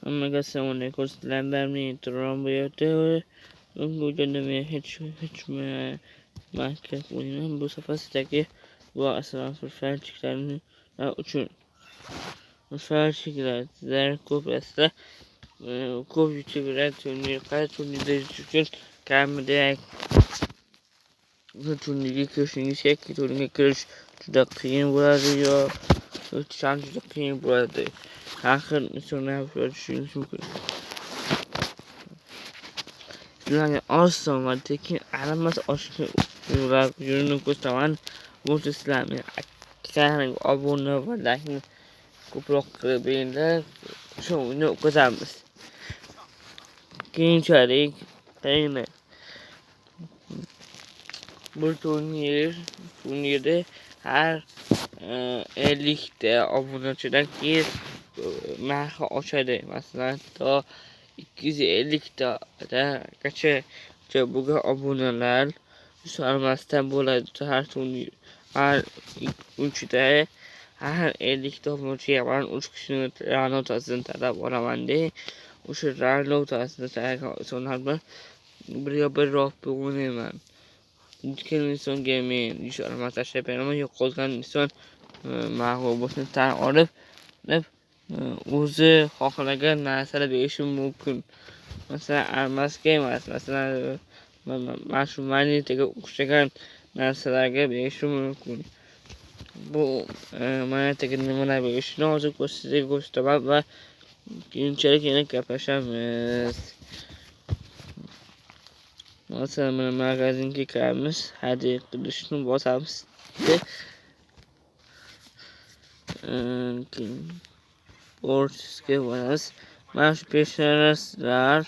Omega 7 equals lambda meter romboyate vücudunda hiç marka bulunan bu safhadaki bu asal felçliklerin üçün felçlikler kupasında ko'p turnirda uchun kamida turnirga kirishingiz yoki turnirga kirish juda qiyin bo'ladi yo o'tish ham juda qiyin bo'ladi. Har xil misollar ko'rishingiz mumkin. Sizlarga oson va tekin aramas oshga yo'lini ko'rsataman. Bu sizlarni kanalga obuna va laykni ko'proq qilib beringlar. Shu o'yinni o'tkazamiz. Keyinchalik yana bu turnirda har 50 ta obunachidan keyin narxi oshadi. Masalan, to 250 tagacha bo'lgan obunalar solmasdan bo'ladi. Har 50 ta obunachiga man 3 kishini o'rtasini talab olaman de. O'sha rangli o'rtasida sonlar bilan bir ro'yxatda o'ynayman. Ikki insonga men ishonma tashlab beraman, yo'qolgan inson mag'lub bo'lishini tan olib o'zi xohlagan narsalar berishi mumkin. Masalan, almasga emas, masalan, mana shu monetaga o'xshagan narsalarga berishi mumkin. Bu monetaga nimalar berishini hozir ko'rsataman va keyinchalik yana gaplashamiz. Masalan, mana magazinga kiramiz, hadya qilishni bosamiz. Borchga boramiz. Mana shu peshonaslar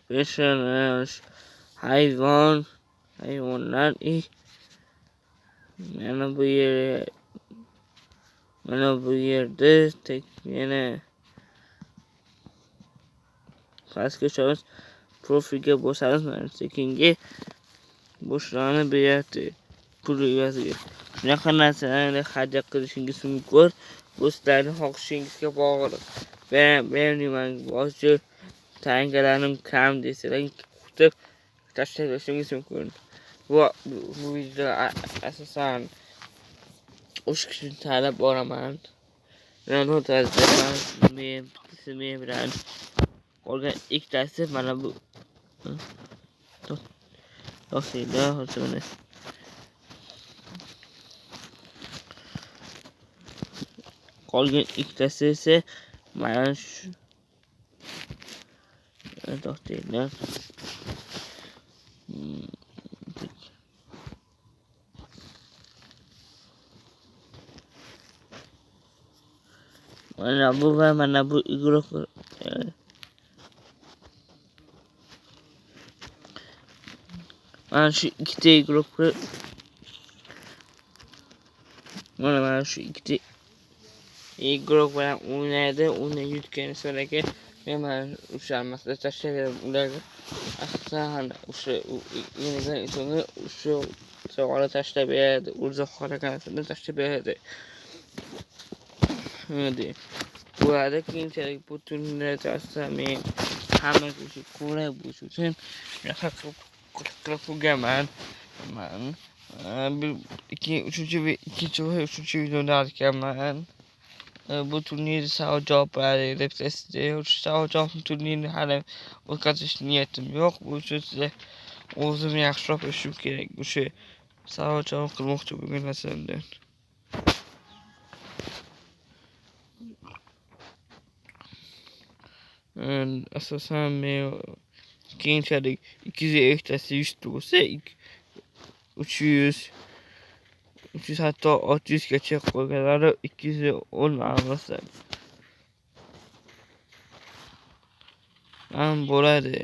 peshonash hayvonlar mana bu yerda yana pastga tushamiz, profilga bosamiz. Mana sekinga boshlarni beradi pul evaziga. Shunaqa narsalarni hadya qilishingiz mumkin. Bu sizlarning xohishingizga bog'liq. Bermayman, hozir tangalarim kam desalar kutib tashlashingiz mumkin. Bu video asosan o'sha kishini talab olaman. Men bilan qolgan ikkitasi mana bu to'xtaylar hozir. Qolgan ikkitasi esa mana shu to'xtaylar. Mana bu va mana bu guruh mana shu ikkita guruh mana shu ikkita guruh bilan o'ynaydi. Uni yutgan sonraki men o'sha masala tashlayman ularga. Asosan o'sha yenigan insonni o'sha savolni tashlab beradi. O'zi xohlagan narsani tashlab beradi. Burada keyinchalik bu turnirda asosan men hammaga qulay bo'lishi uchun qilib qo'yganman. Ikkinchi va uchinchi videoni artganman. Bu turnir savol-javob deb savol-javob turnirini hali o'tkazish niyatim yo'q. Bu uchun o'zim yaxshiroq bilishim kerak. O'sha savol-javob qilmoqchi bo'lgan narsamdan. Asosan men keyinchalik 250 tasi 100 bo'lsa 300 hatto 600 gacha qo'yganlari 210 almasam ham bo'ladi.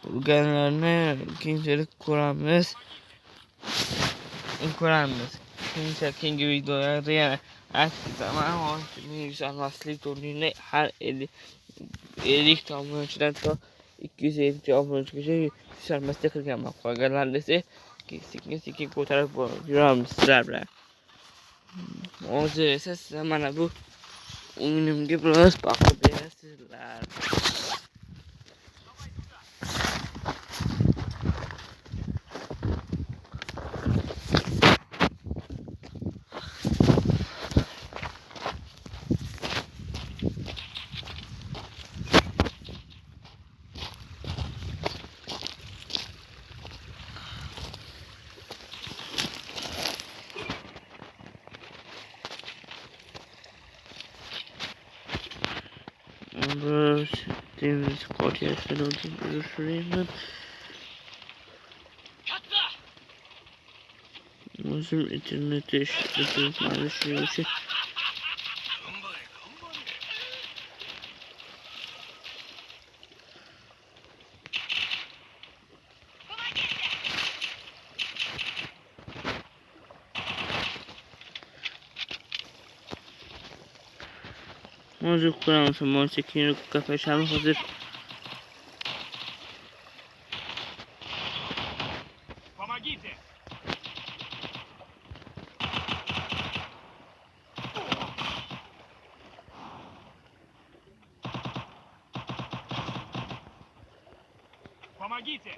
Urganlarni keyinchalik ko'ramiz. Keyingi videolarda yana aytaman. Hozir men yuzalmaslik turnirini har 50 tomonchidan to 250 obunachigacha yuksalmaslikka qilganman. Qolganlarni esa sekin ko'tarib yuramiz sizlar bilan. Hozir esa sizlar mana bu o'yinimga biroz baho berasizlar. Deniz ko'tyapti, o'zim internetda ishlayman, shuning uchun hozir ko'ramiz, mo'lcha keyinroq gaplashamiz. Hozir Помогите! Помогите!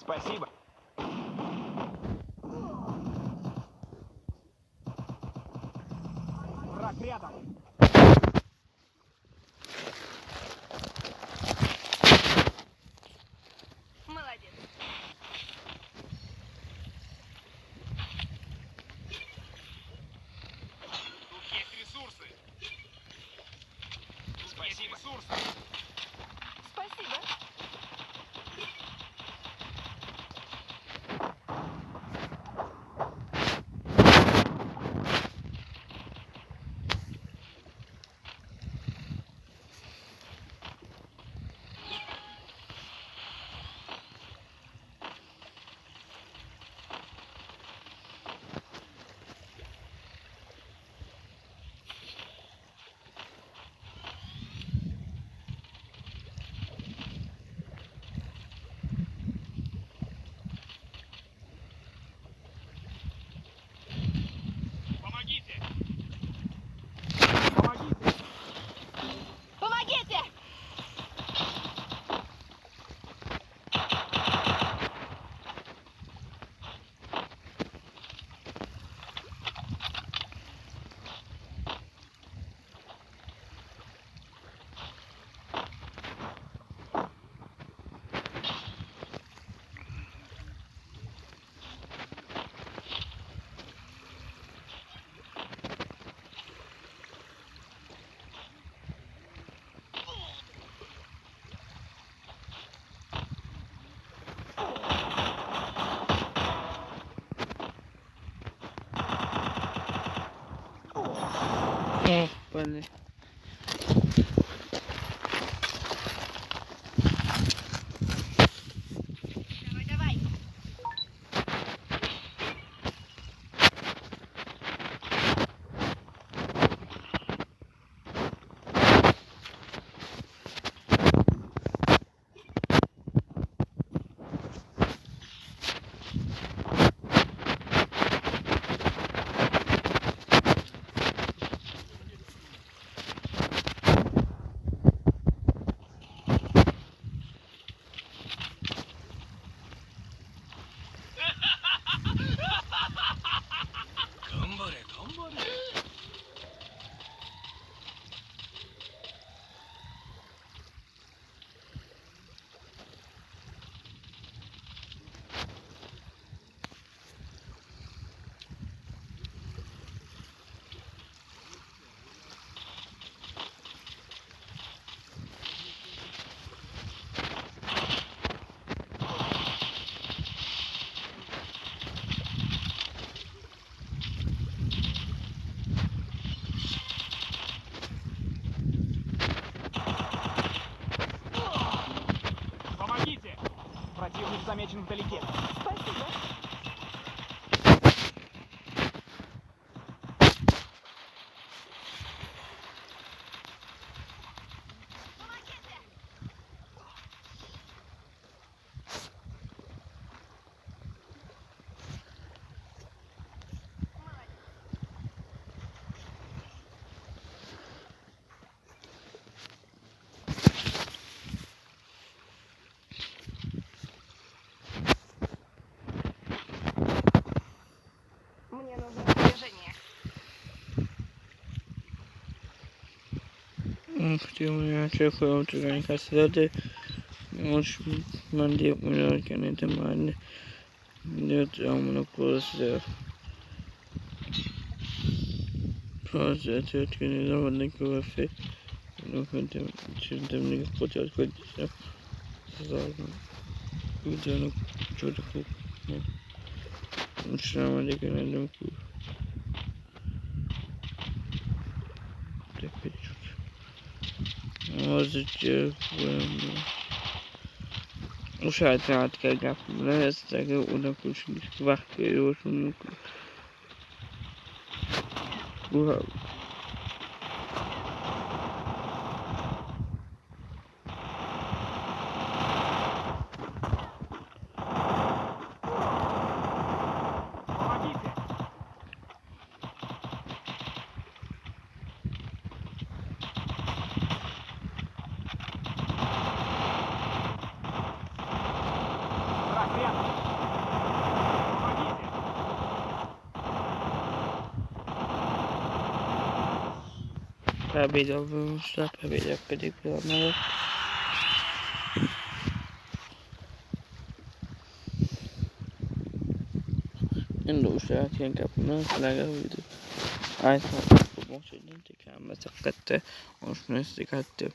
Спасибо. Враг рядом. Молодец. Тут есть ресурсы. Спасибо. Есть ресурсы. Спасибо. Помогите! Помогите! Помогите! vale. Давай, давай. Помогите! Противник замечен вдалеке. Мне нужно снаряжение. Muhtemelen çok oturan kasada hoş ben de yapmıyorken ihtimalle diyor amına koyası fazla tepkini zamanla kuvvet bunu kötü çizdim ne fotoğraf koyacağım zaten videonun çocuk uçuramadı genelde ku tepe çocuk azıcık مشاهدة كذا لا يستطيع أن يكون وقت يوصل Помогите! Враг рядом! Помогите! Tabii olmuşlar, tabii yapmadık ama Indonesia yang kapına kadar video. Ay, bu maçın intikamı sakattı. Onun istikattı.